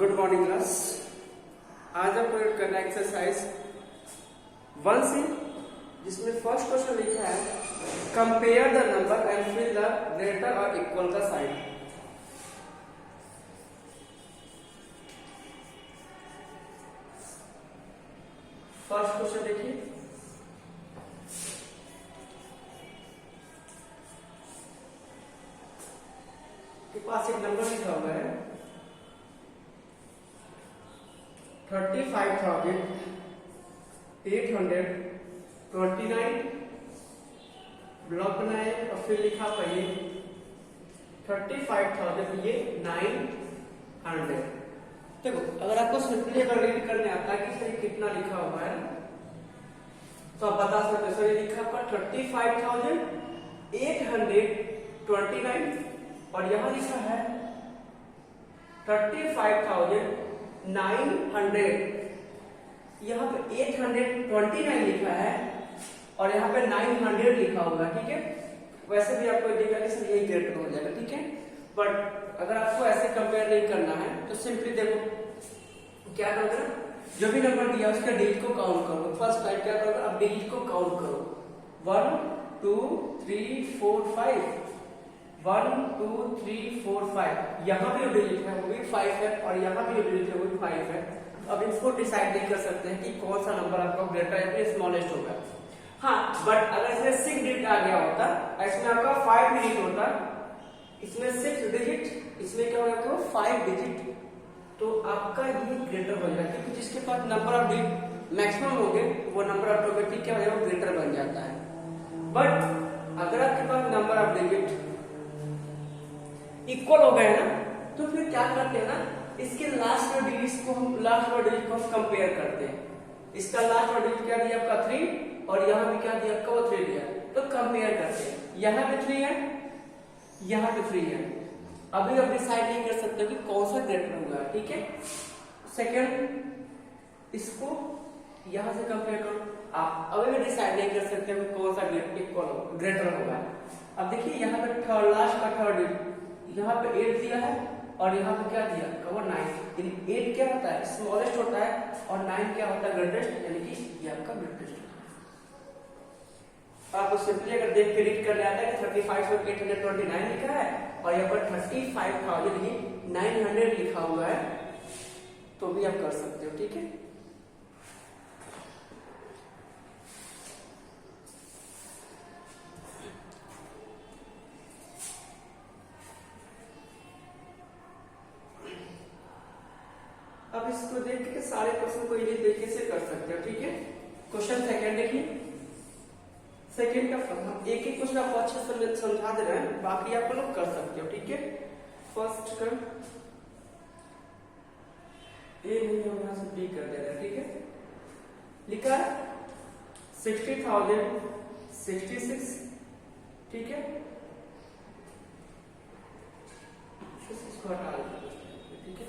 Good morning class. आज हम प्रयोग करना है एक्सरसाइज 1 से, जिसमें फर्स्ट क्वेश्चन लिखा है compare the number and fill the greater और इक्वल का साइन। फर्स्ट क्वेश्चन देखिए, के पास एक नंबर लिखा हुआ है 35,829 ब्लॉक बनाए और फिर लिखा पहले 35,000 ये 900। देखो, अगर आपको सिंपली अगर रीड करने आता है कि सही कितना लिखा हुआ है तो आप बता सकते हो। सर ये लिखा हुआ 35,829 और यहां लिखा है 35,900। यहाँ पे 829 लिखा है और यहाँ पे 900 लिखा होगा, ठीक है। वैसे भी आपको देखा यही ग्रेटर हो जाएगा, ठीक है। बट अगर आपको ऐसे कंपेयर नहीं करना है तो सिंपली देखो क्या करोगे, जो भी नंबर दिया उसका डिजिट को काउंट करो। फर्स्ट टाइम क्या करोगे, अब डिजिट को काउंट करो 1 2 3 4 5 1 2 3 4 5। यहाँ भी जो डिजिट है वो भी 5 है और यहाँ भी जो डिजिट है वो भी 5 है। अब इसको डिसाइड नहीं कर सकते हैं कि कौन सा नंबर आपका ग्रेटर या फिर स्मॉलेस्ट होगा। हाँ, बट अगर इसमें 6 डिजिट आ गया होता, इसमें आपका 5 डिजिट होता, इसमें 6 डिजिट, इसमें क्या होगा तो 5 डिजिट, तो आपका ये ग्रेटर बन जाएगा। क्योंकि जिसके पास नंबर ऑफ डिजिट मैक्सिमम हो गए वो नंबर ऑटोमेटिक क्या हो जाएगा, ग्रेटर बन जाता है। बट अगर आपके पास नंबर ऑफ डिजिट इक्वल हो गए ना, तो फिर क्या करते हैं ना, इसके लास्ट डिजिट को हम कंपेयर करते हैं। इसका लास्ट डिजिट क्या दिया आपका 3 और यहाँ भी क्या दिया आपका 3 दिया, तो कंपेयर करते हैं। यहाँ पे 3 है, यहाँ पे 3 है। अभी आप डिसाइड नहीं कर सकते कि कौन सा ग्रेटर होगा, ठीक है। सेकेंड, इसको यहाँ से कंपेयर करो। आप अभी भी डिसाइड नहीं कर सकते कि कौन सा ग्रेटर होगा। अब देखिए यहाँ पे लास्ट का थर्ड डिजिट, यहाँ पे 8 दिया है और यहाँ पे क्या दिया कवर 9। 8 क्या होता है, स्मॉलेस्ट होता है, और 9 क्या होता है, ग्रेटेस्ट, यानी कि ये आपका ग्रेटेस्ट होता है। आपको सिंपली अगर देख के रीड करने आता है कि 35,829 लिखा है और यहाँ पर 35,900 लिखा हुआ है, तो भी आप कर सकते हो, ठीक है। अब इसको देख के सारे क्वेश्चन को इसी तरीके से कर सकते हो, ठीक है। क्वेश्चन सेकंड देखिए, सेकंड का हम एक एक क्वेश्चन आपको अच्छे से समझा दे रहे हैं, बाकी आप लोग कर सकते हो, ठीक है। फर्स्ट का ए नहीं हम यहां से बी कर दे रहे हैं, ठीक है। लिखा 60,066, ठीक है। इसको हटा दो, ठीक है।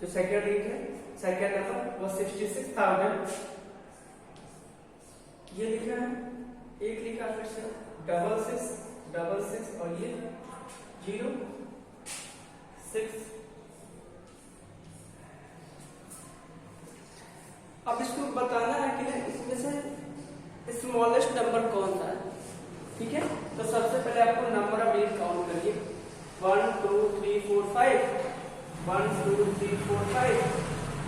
जो सेकेंड डिजिट है, सेकेंड नंबर वो 66,000 ये लिखा है, एक लिखा फिर से 66 और ये 06। अब इसको बताना है कि इसमें से स्मॉलेस्ट नंबर कौन सा है, ठीक है। तो सबसे पहले आपको नंबर ऑफ डिजिट काउंट करिए 1 2 3 4 5 1 2 3 4 5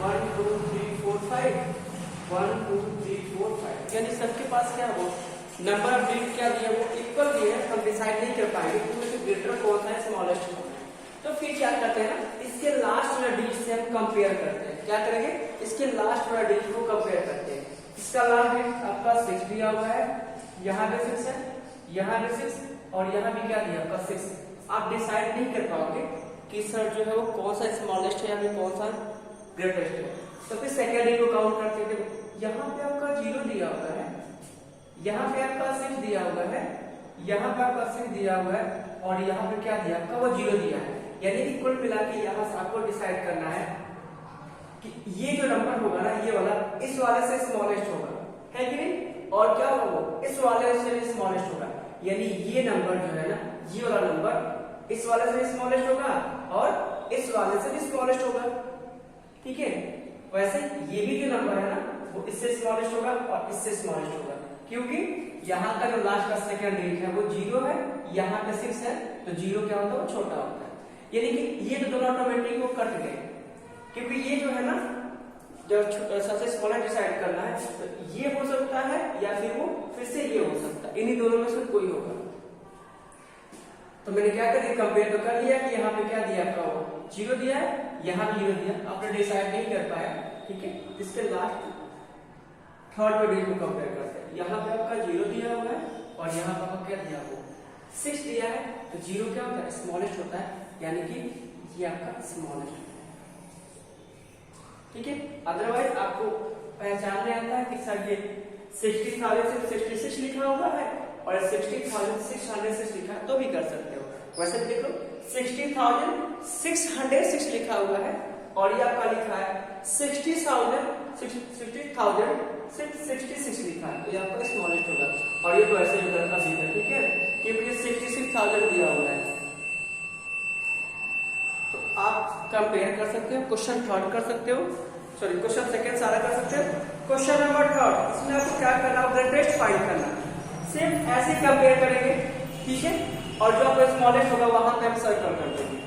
1 2 3 4 5 1 2 3 4 5, यानी सबके पास क्या हो नंबर ऑफ डिजिट क्या दिया, वो इक्वल दिया है। हम डिसाइड नहीं कर पाएंगे कि उसमें ग्रेटर कौन सा है, स्मॉलेस्ट कौन है। तो फिर क्या करते हैं ना, इसके लास्ट वाला डिजिट से हम कंपेयर करते हैं। क्या करेंगे, इसके लास्ट वाला डिजिट को कंपेयर करते हैं। इसका लास्ट डिजिट आपका 6 दिया हुआ है, यहाँ पे 6 है, यहाँ पे 6 और यहाँ भी क्या दिया आपका 6। आप डिसाइड नहीं कर पाओगे कि सर जो है वो कौन सा स्मॉलेस्ट है या फिर कौन सा ग्रेटेस्ट है। तो फिर सेकेंड को काउंट करते हैं। यहाँ पे आपका 0 दिया हुआ है, यहाँ पे आपका 6 दिया हुआ है, यहाँ पे आपका 6 दिया हुआ है और यहाँ पे क्या दिया आपका वो 0 दिया है। यानी कि कुल मिला के यहाँ से आपको डिसाइड करना है कि ये जो नंबर होगा ना, ये वाला इस वाले से स्मॉलेस्ट होगा, है कि नहीं, और क्या होगा वो इस वाले से स्मॉलेस्ट होगा। यानी ये नंबर जो है ना, ये वाला नंबर इस वाले से भी स्मॉलेस्ट होगा और इस वाले से भी स्मॉलेस्ट होगा, ठीक है। वैसे ये भी जो नंबर है ना वो इससे स्मॉलेस्ट होगा और इससे स्मॉलेस्ट होगा, क्योंकि यहाँ का जो लास्ट का सेकंड डिजिट है वो 0 है, यहाँ पे 6 है, तो 0 क्या होता है वो छोटा होता है। यानी कि ये तो दोनों ऑटोमेटिक वो कट गए, क्योंकि ये जो है ना जब सबसे स्मॉलेस्ट डिसाइड करना है तो ये हो सकता है या फिर वो फिर से ये हो सकता है, इन्हीं दोनों में से कोई होगा। तो मैंने क्या कर दिया, कंपेयर तो कर लिया कि यहाँ पे क्या दिया आपका 0 दिया है, यहाँ भी 0 दिया, आपने डिसाइड नहीं कर पाया, ठीक है। इसके लास्ट थर्ड पे डिजिट को कंपेयर करते हैं। यहाँ पे आपका 0 दिया हुआ है और यहाँ पे आपका क्या दिया हुआ 6 दिया है, तो 0 क्या होता है स्मॉलेस्ट होता है, यानी कि ये आपका स्मॉलेस्ट, ठीक है। अदरवाइज आपको पहचानने आता है कि सर ये 60,000 से 66 लिखा हुआ है और 60,606 लिखा है तो भी कर सकते हो। वैसे देखो 60,606 लिखा हुआ है और ये आपका लिखा है 60,666 लिखा है, तो ये आपका स्मॉलेस्ट होगा और ये तो ऐसे ही करता सीधा, ठीक है, क्योंकि 66,000 दिया हुआ है। तो आप कंपेयर कर सकते हो, क्वेश्चन थर्ड कर सकते हो, सॉरी क्वेश्चन सेकंड सारा कर सकते हो। क्वेश्चन नंबर थर्ड, इसमें आपको क्या करना है, ग्रेटेस्ट फाइंड करना, सिर्फ ऐसे ही कंपेयर करेंगे, ठीक है, और जो आपका स्मॉलेस्ट होगा वहां पे हम सर्कल कर देंगे।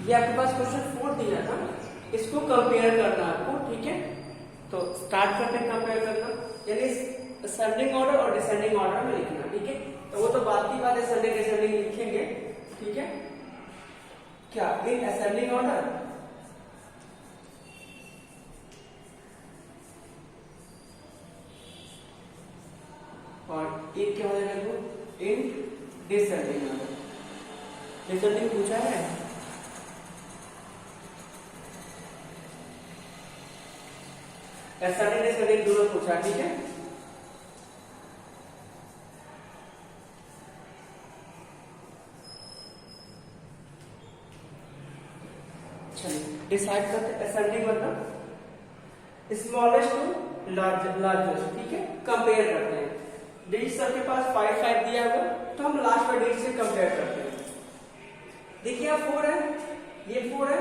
ये आपके पास क्वेश्चन 4 दिया था, इसको कंपेयर करना आपको, ठीक है। तो स्टार्ट करते हैं कंपेयर करना, यानी असेंडिंग ऑर्डर और डिसेंडिंग ऑर्डर में लिखना, ठीक है। तो वो तो बात की बात है, असेंडिंग डिसेंडिंग लिखेंगे, ठीक है। क्या इन असेंडिंग ऑर्डर और एक क्या हो जाएगा इन डिसेंडिंग ऑर्डर, डिसेंडिंग पूछा है, असेंडिंग डिसेंडिंग दोनों पूछा, ठीक है। डिसाइड करते असेंडिंग मतलब स्मॉलेस्ट टू लार्जेस्ट, ठीक है। कंपेयर करते हैं, डिजिट सबके पास 5 दिया हुआ, तो हम लास्ट में डिजिट से कंपेयर करते हैं। देखिए आप 4 है, ये 4 है,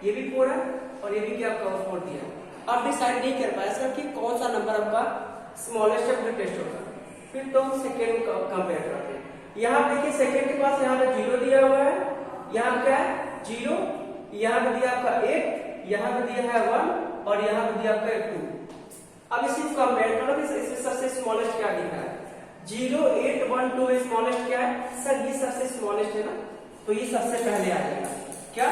ये भी 4 है और ये भी क्या आपका 4 दिया है। अब डिसाइड नहीं कर पाया सर कि कौन सा नंबर आपका स्मॉलेस्ट या ग्रेटेस्ट होगा, फिर तो हम सेकेंड कंपेयर करते हैं। यहाँ देखिए सेकेंड के पास यहाँ पे 0 दिया हुआ है, यहाँ क्या है 0, यहाँ पे दिया आपका 8, यहाँ पे दिया है 1 और यहाँ पे दिया आपका 2। अब इसी को कंपेयर करो, इससे सबसे स्मॉलेस्ट क्या दिखा है 0, 8, 1, 2 में स्मॉलेस्ट क्या है सर, ये सबसे स्मॉलेस्ट है ना, तो ये सबसे पहले आ जाएगा क्या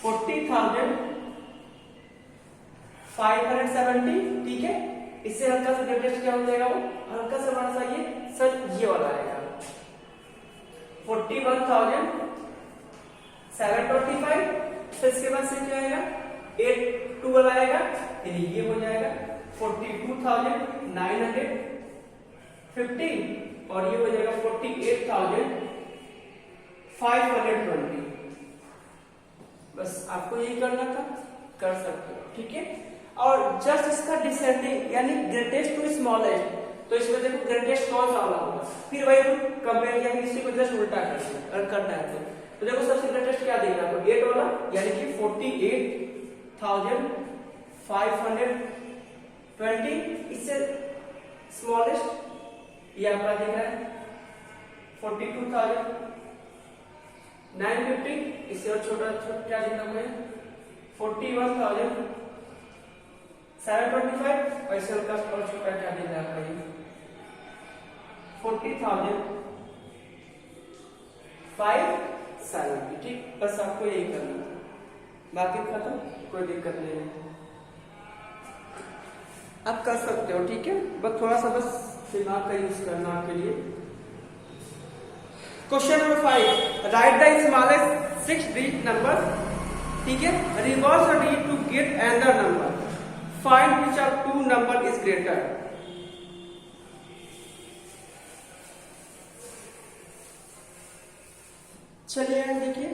40,570, ठीक है। इससे हल्का सा ग्रेटेस्ट क्या हो जाएगा, वो हल्का सा बड़ा सा ये सर ये वाला आएगा 41,725, फिर इसके बाद से क्या आएगा 812 आएगा, यानी ये हो जाएगा 42,950 और ये हो जाएगा 48,520। बस आपको यही करना था, कर सकते हो, ठीक है। और जस्ट इसका डिसेंडिंग यानी ग्रेटेस्ट टू स्मॉलेस्ट, तो इसमें देखो ग्रेटेस्ट कौन सा वाला होगा, फिर वही कंपेयर किया, इसी को जस्ट उल्टा करना है। तो देखो सबसे ग्रेटेस्ट क्या देगा आपको 8 वाला, यानी कि 48,520। इससे स्मॉलेस्ट ये आपका दिख रहा है 42,950, इससे और छोटा क्या दिखा मुझे 41,725 और इससे और छोटा क्या दिख रहा है आपका ये 40,570, ठीक। बस आपको यही करना है, बाकी खत्म, कोई दिक्कत नहीं है, आप कर सकते हो, ठीक है। बस थोड़ा सा बस दिमाग का यूज करना आपके लिए। Question number 5, write the smallest 6 digit number, ठीक है। Reverse the digit to get another number, find which of 2 number is greater. चलिए देखिए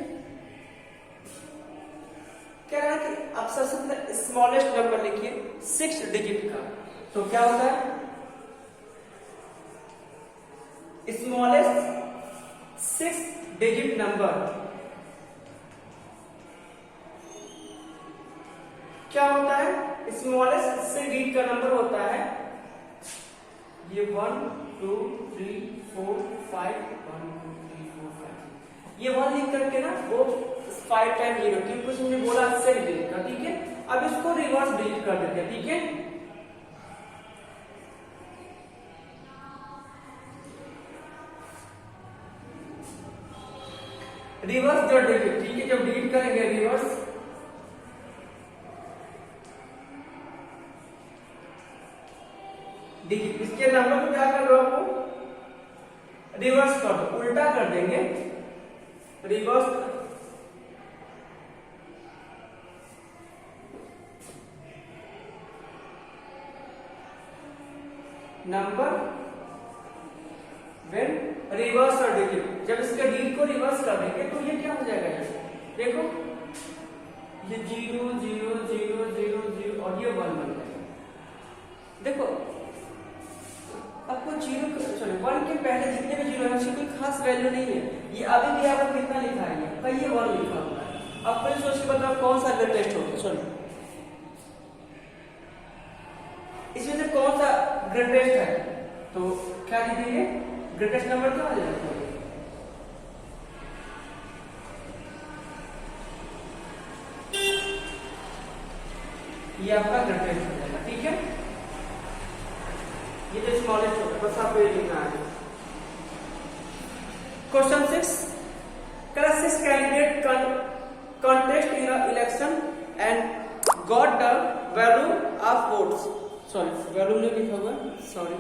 कह रहा है कि आप सबसे पहले स्मॉलेस्ट नंबर लिखिए 6 डिजिट का। तो क्या होता है स्मॉलेस्ट 6 डिजिट नंबर क्या होता है? स्मॉलेस्ट 6 डिजिट का नंबर होता है ये 1 2 3 4 5 1 2 3 4 5 ये 1 लिख करके ना वो 5 टाइम 0 क्योंकि कुछ हमने बोला 6 डिजिट का, ठीक है। अब इसको रिवर्स डिलीट कर देते हैं, ठीक है। रिवर्स जब डिलीट, ठीक है, जब डिलीट करेंगे रिवर्स डिलीट, इसके नंबर को क्या कर रहे हो आपको रिवर्स कर दो, उल्टा कर देंगे, रिवर्स नंबर व्हेन रिवर्स और डिलीट, जब इसके डिलीट को रिवर्स कर देंगे तो ये क्या हो जाएगा? देखो ये 0 0 0 0 0 और ये 1 बन जाएगा। देखो आपको 0 सॉरी 1 के पहले जितने भी 0 है उसकी कोई खास वैल्यू नहीं है। ये अभी भी आपको कितना लिखा है? ये 1 लिखा हुआ है। अब फिर सोच के बताओ कौन सा ग्रेटेस्ट होगा? सॉरी इसमें से कौन सा ग्रेटेस्ट है? तो क्या लिखेंगे? ग्रेटेस्ट नंबर क्या आ जाएगा? ये आपका ग्रेटेस्ट हो जाएगा, ठीक है। ये जो स्मॉलेस्ट होगा बस आपको ये लिखना है। Question 6 6 candidate contest in an election and got the value of votes, sorry value नहीं लिखा हुआ, sorry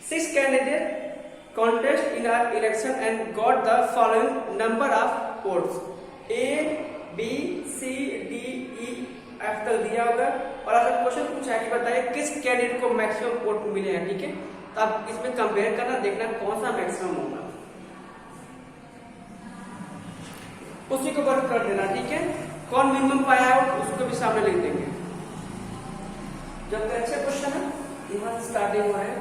6 candidate contest in an election and got the following number of votes A B C D E F तक दिया होगा और अगर question पूछा है कि बताइए किस कैंडिडेट को मैक्सिमम वोट मिले हैं, ठीक है। तो आप इसमें कंपेयर करना, देखना कौन सा मैक्सिमम होगा, उसी को वर्क कर देना, ठीक है। कौन मिनिमम पाया है उसको भी सामने लिख देंगे। जब तक अच्छे क्वेश्चन है यहाँ स्टार्टिंग हो रहा है।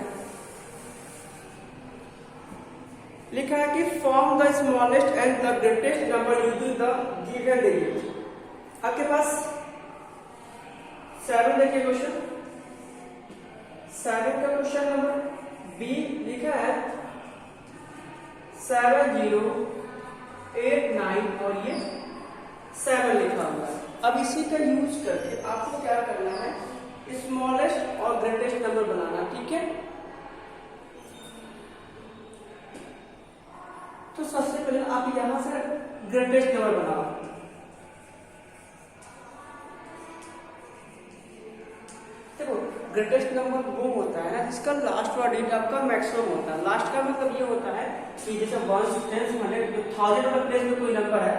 लिखा है कि form the smallest and the greatest number using the given digit. आपके पास 7 देखिए क्वेश्चन 7 का क्वेश्चन नंबर बी लिखा है 7 0 8 9 और ये 7 लिखा हुआ है। अब इसी का यूज करके आपको क्या करना है? स्मॉलेस्ट और ग्रेटेस्ट नंबर बनाना, ठीक है। तो सबसे पहले आप यहां से ग्रेटेस्ट नंबर बनाओ। देखो ग्रेटेस्ट नंबर वो होता है ना जिसका लास्ट वाला डिजिट आपका मैक्सिमम होता है। लास्ट का मतलब ये होता है कि जैसे 1 10 100 1000 वाला प्लेस में कोई नंबर है,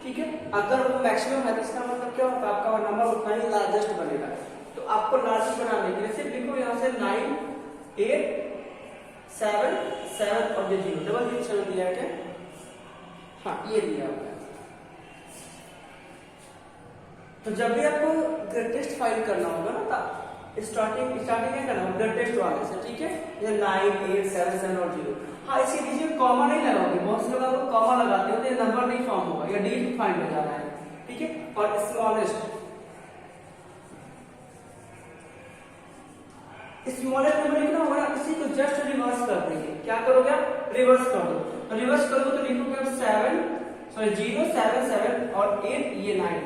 ठीक है, अगर वो मैक्सिमम है तो इसका मतलब क्या होता है? आपका वो नंबर उतना ही लार्जेस्ट बनेगा। तो आपको लार्जेस्ट बनाने के लिए सिर्फ लिखो यहाँ से 9 8 7 7 और ये 0 डबल 7 दिया है, हाँ ये दिया हुआ है। तो जब भी आपको ग्रेटेस्ट फाइंड करना होगा ना तो स्टार्टिंग क्या करना होगा? ग्रेटेस्ट वाले से, ठीक है। ये 9 8 7 7 और 0। हाँ इसके बीच में कॉमा नहीं लगाओगे, बहुत से लोग आपको कॉमा लगाते हो तो ये नंबर नहीं फॉर्म होगा, या डिजिट फाइंड हो जा रहा है, ठीक है। और स्मॉलेस्ट नंबर लिखना होगा ना, इसी को जस्ट रिवर्स कर देंगे। क्या करोगे आप? रिवर्स कर दो। तो रिवर्स करोगे तो लिखोगे 0 7 7 और 8 ये 9।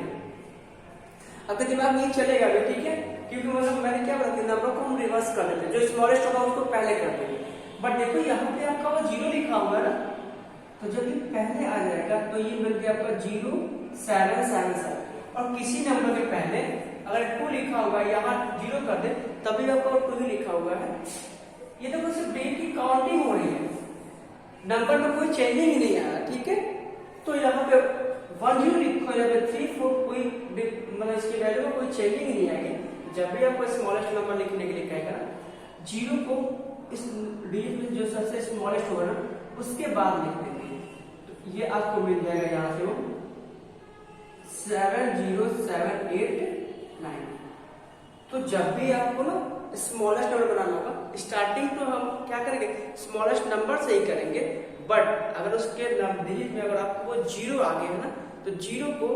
आपके दिमाग में चलेगा भी, ठीक है, क्योंकि मतलब मैंने क्या बोला कि नंबर को हम रिवर्स कर देते हैं, जो स्मॉलेस्ट होगा उसको पहले कर देंगे। बट देखो यहाँ पे आपका वो 0 लिखा हुआ है ना, तो जब ये पहले आ जाएगा तो ये मिल गया आपका 0 7 7 7 और किसी नंबर के पहले अगर 2 लिखा हुआ है यहाँ 0 कर दे तभी आपका 2 ही लिखा हुआ है। ये देखो सिर्फ डेट की काउंटिंग हो रही है, नंबर में कोई चेंजिंग ही नहीं आ रहा, ठीक है। तो यहाँ पे 1 0 लिखो, यहाँ पे 3 4 कोई मतलब इसकी वैल्यू में कोई चेंजिंग ही नहीं आएगी। जब भी आपको स्मॉलेस्ट नंबर लिखने के लिए कहेगा ना, 0 को इस डिजिट में जो सबसे स्मॉलेस्ट होगा ना उसके बाद लिख देंगे, तो ये आपको मिल जाएगा यहाँ से वो 70789। तो जब भी आपको ना स्मॉलेस्ट नंबर बनाना होगा, स्टार्टिंग तो हम क्या करेंगे, स्मॉलेस्ट नंबर से ही करेंगे, बट अगर उसके डिजिट में अगर आपको वो जीरो आ गया है ना, तो जीरो को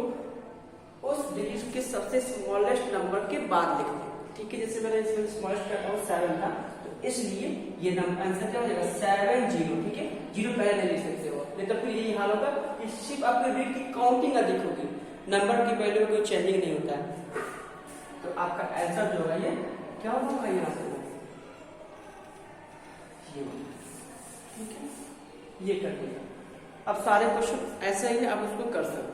उस डिजिट के सबसे स्मॉलेस्ट नंबर के बाद लिख दें। ठीक है, जैसे मैंने इसमें स्मॉलेस्ट का अकाउंट 7 था, तो इसलिए ये नंबर आंसर क्या हो जाएगा 70। ठीक है, जीरो पहले नहीं लिख सकते हो, नहीं तो फिर यही हाल होगा कि सिर्फ आपके डिजिट की काउंटिंग अधिक होगी, नंबर की वैल्यू में कोई चेंजिंग नहीं होता है। तो आपका आंसर जो है ये क्या होगा, यहाँ से ठीक है, ये कर दिया। अब सारे क्वेश्चन ऐसे ही आप उसको कर सकते हैं।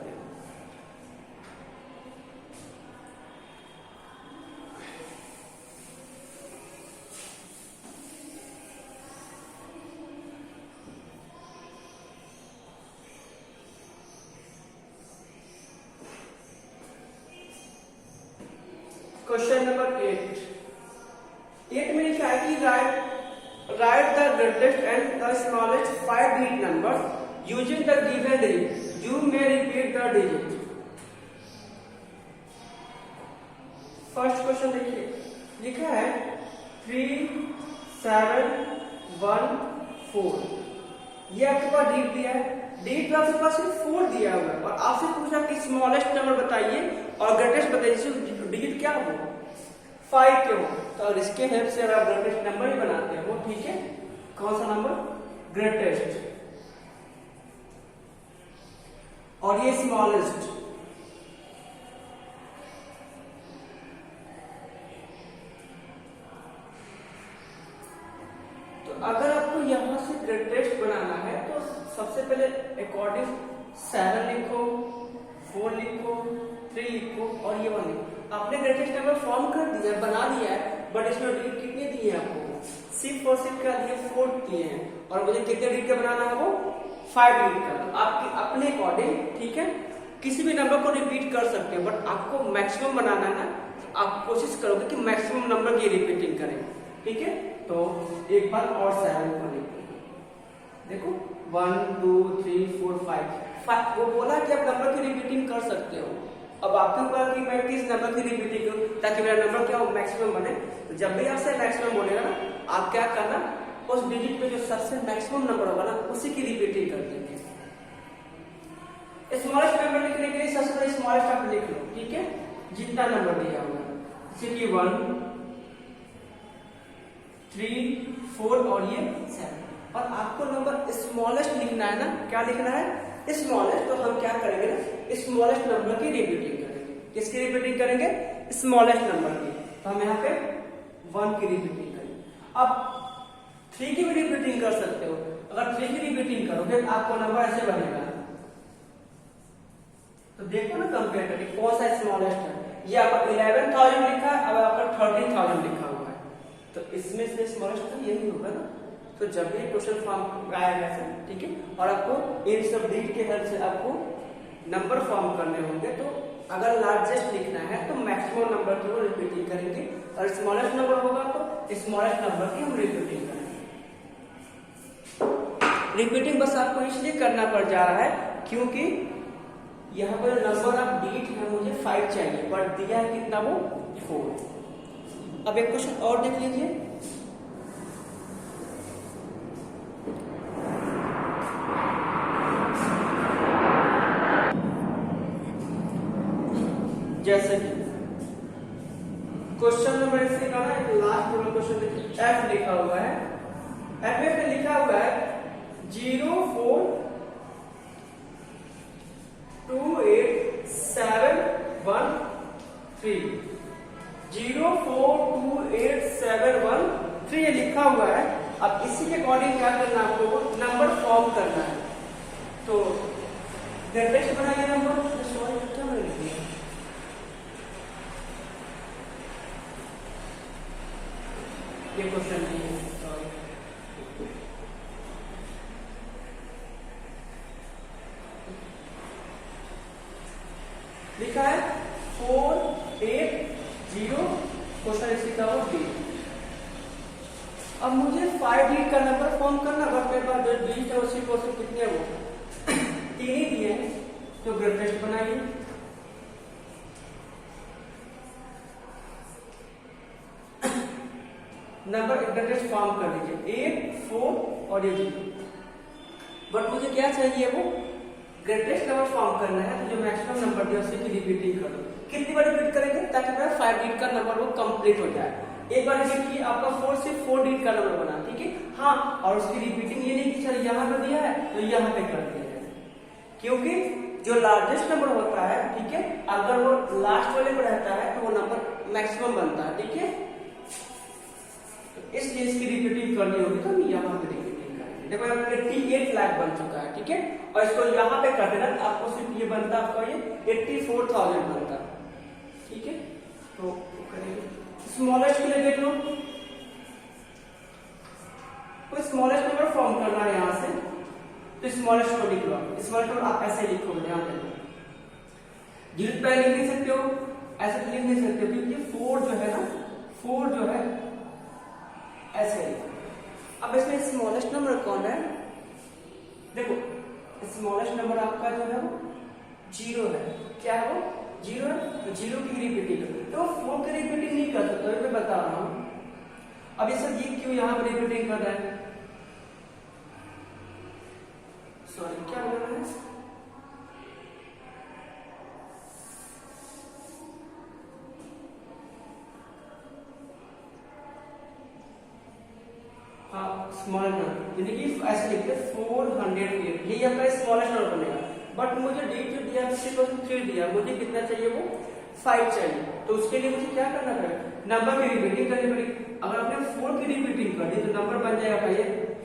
क्वेश्चन नंबर 8 में लिखा है कि right the greatest and the smallest 5 digit number using the given digit, you may repeat the digit. First question देखिए, लिखा है 3714। ये आपके पास डिजिट दिया है, डिजिट आपके पास सिर्फ 4 दिया हुआ है, और आपसे पूछा कि स्मॉलेस्ट नंबर बताइए और ग्रेटेस्ट बताइए, डिजिट क्या हो 5 क्यों। तो अगर इसके हेल्प से अगर आप ग्रेटेस्ट नंबर ही बनाते हो, ठीक है, कौन सा नंबर, ग्रेटेस्ट, और ये स्मॉलेस्ट। तो अगर आपको यहां से ग्रेटेस्ट बनाना है तो सबसे पहले अकॉर्डिंग 7 लिखो, 4 लिखो, 3 लिखो और ये 1 लिखो। आपने ग्रेटेस्ट नंबर फॉर्म कर दिया, बना दिया है, बट इसमें डिजिट कितने दिए हैं आपको, सिर्फ और सिर्फ क्या दिए, 4 दिए हैं, और मुझे कितने डिजिट का बनाना है वो 5 डिजिट का। तो आपके अपने अकॉर्डिंग, ठीक है, किसी भी नंबर को रिपीट कर सकते हो, बट आपको मैक्सिमम बनाना है ना, तो आप कोशिश करोगे कि मैक्सिमम नंबर की रिपीटिंग करें। ठीक है, तो एक बार और 7 को देखो 1 2 3 4 5, वो बोला कि आप नंबर की रिपीटिंग कर सकते हो। अब आपके ऊपर कि मैं किस नंबर की रिपीटिंग करूं ताकि मेरा नंबर क्या हो, मैक्सिमम बने। तो जब भी आपसे मैक्सिमम बोलेगा ना, आप क्या करना, उस डिजिट पे जो सबसे मैक्सिमम नंबर होगा ना, उसी की रिपीटिंग कर देंगे। स्मॉलेस्ट नंबर लिखने के लिए सबसे पहले स्मॉलेस्ट आप लिख लो, ठीक है, जितना नंबर दिया होगा, जैसे कि 1 3 4 और ये 7। और आपको नंबर स्मॉलेस्ट लिखना है ना, क्या लिखना है, स्मॉलेस्ट। तो हम क्या करेंगे ना, स्मॉलेस्ट नंबर की रिपीटिंग करेंगे। किसकी रिपीटिंग करेंगे, स्मॉलेस्ट नंबर की। तो हम यहाँ पे 1 की रिपीटिंग करेंगे। अब 3 की भी रिपीटिंग कर सकते हो। अगर 3 की रिपीटिंग करोगे तो आपको नंबर ऐसे बनेगा। तो देखो ना कंपेयर करके कौन सा स्मॉलेस्ट है। ये आपका 11,000 लिखा है, अब आपका 13,000 लिखा हुआ है, तो इसमें से स्मॉलेस्ट तो यही होगा ना। तो जब भी क्वेश्चन फॉर्म आएगा ऐसे, ठीक है, और आपको इन सब डिजिट के हेल्प से आपको नंबर फॉर्म करने होंगे, तो अगर लार्जेस्ट लिखना है तो मैक्सिमम नंबर की वो रिपीटिंग करेंगे, और स्मॉलेस्ट नंबर होगा तो स्मॉलेस्ट नंबर की हम रिपीटिंग करेंगे। रिपीटिंग बस आपको इसलिए करना पड़ जा रहा है क्योंकि यहाँ पर नंबर ऑफ डिजिट है मुझे 5 चाहिए, बट दिया है कितना, वो 4। अब एक क्वेश्चन और देख लीजिए, जैसे कि क्वेश्चन नंबर इससे का ना, लास्ट वाला क्वेश्चन देखिए, एफ लिखा हुआ है, एफ में लिखा हुआ है 04287113 04287113 ये लिखा हुआ है। अब इसी के अकॉर्डिंग क्या करना है, आपको नंबर फॉर्म करना है। तो ग्रेटेस्ट बनाइए नंबर, क्या बनेगा, ये क्वेश्चन नहीं है, लिखा है 480, क्वेश्चन इसी का हो डी। अब मुझे 5 डिजिट का नंबर फॉर्म करना, बट मेरे पास जो डिजिट है उसी को कितने वो 3 ही दिए हैं। तो ग्रेटेस्ट बनाइए, नंबर ग्रेटेस्ट फॉर्म कर लीजिए 8, 4 और ये 0। बट मुझे क्या चाहिए, वो ग्रेटेस्ट नंबर फॉर्म करना है, तो जो मैक्सिमम नंबर दिया उसे की रिपीटिंग कर दो। कितनी बार रिपीट करेंगे ताकि मेरा 5 डिजिट का नंबर वो कंप्लीट हो जाए। एक बार रिपीट किया आपका 4 से 4 डिजिट का नंबर बना, ठीक है। हाँ, और उसकी रिपीटिंग ये नहीं कि चल यहाँ पे दिया है तो यहाँ पे कर दिया है, क्योंकि जो लार्जेस्ट नंबर होता है, ठीक है, अगर वो लास्ट वाले पे रहता है तो वो नंबर मैक्सिमम बनता है, ठीक है। तो इसलिए इसकी रिपीटिंग करनी होगी तो हम यहाँ पे रिपीटिंग करेंगे। देखो यहाँ 88 लाख बन चुका है, ठीक है, और इसको यहाँ पे कर देना तो आपको सिर्फ ये बनता है, आपका ये 84,000 बनता है, ठीक है। तो करेंगे स्मॉलेस्ट के लिए देख लो, कोई स्मॉलेस्ट नंबर फॉर्म करना है यहाँ से, तो स्मॉलेस्ट को लिख लो। स्मॉलेस्ट नंबर आप ऐसे लिखोगे, ध्यान देना, जीरो पे लिख नहीं सकते हो, ऐसे तो लिख नहीं सकते हो, क्योंकि 4 जो है ना, 4 जो है ऐसे लिखो। अब इसमें स्मॉलेस्ट नंबर कौन है, देखो स्मॉलेस्ट नंबर आपका जो है वो 0 है। क्या है वो? 0 है, तो 0 की रिपीटिंग करो। तो 4 की रिपीटिंग नहीं कर सकते, तो मैं बता रहा हूं। अब ये सब ये क्यों यहाँ पर रिपीटिंग कर रहा है, सॉरी क्या बोल रहे हैं, हाँ स्मॉल नंबर, यानी कि ऐसे लिखते 408, यही आपका स्मॉलेस्ट नंबर बनेगा। बट मुझे डी जो दिया 3 दिया, मुझे कितना चाहिए, वो 5 चाहिए। तो उसके लिए मुझे क्या करना पड़ेगा, नंबर की रिपीटिंग करनी पड़ेगी। अगर आपने 4 की रिपीटिंग कर दी तो नंबर बन जाएगा भाई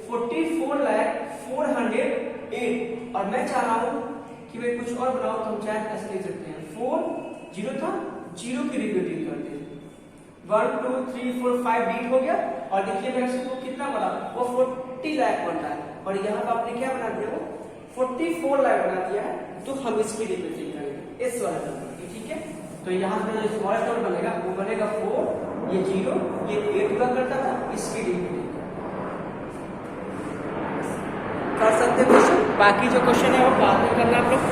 44,408। और मैं चाह रहा हूँ कि भाई कुछ और बनाओ, तो हम चाहे ऐसे लिख सकते हैं 4 0 था, 0 की रिपीटिंग कर दी, 1 2 3 4 5 बीट हो गया। और देखिए मैं इसको कितना बना, वो 40 लाख बन रहा है, और यहाँ पर आपने क्या बना दिया, वो 44 लाख बना दिया है। तो हम इसकी रिपीटिंग करेंगे इस वाले नंबर की, ठीक है। तो यहाँ पे जो स्मॉलेस्ट नंबर बनेगा वो बनेगा 4, ये 0, ये 8 हुआ करता था, इसकी रिपीटिंग कर सकते हैं क्वेश्चन। बाकी जो क्वेश्चन है वो बाद में करना आप लोग।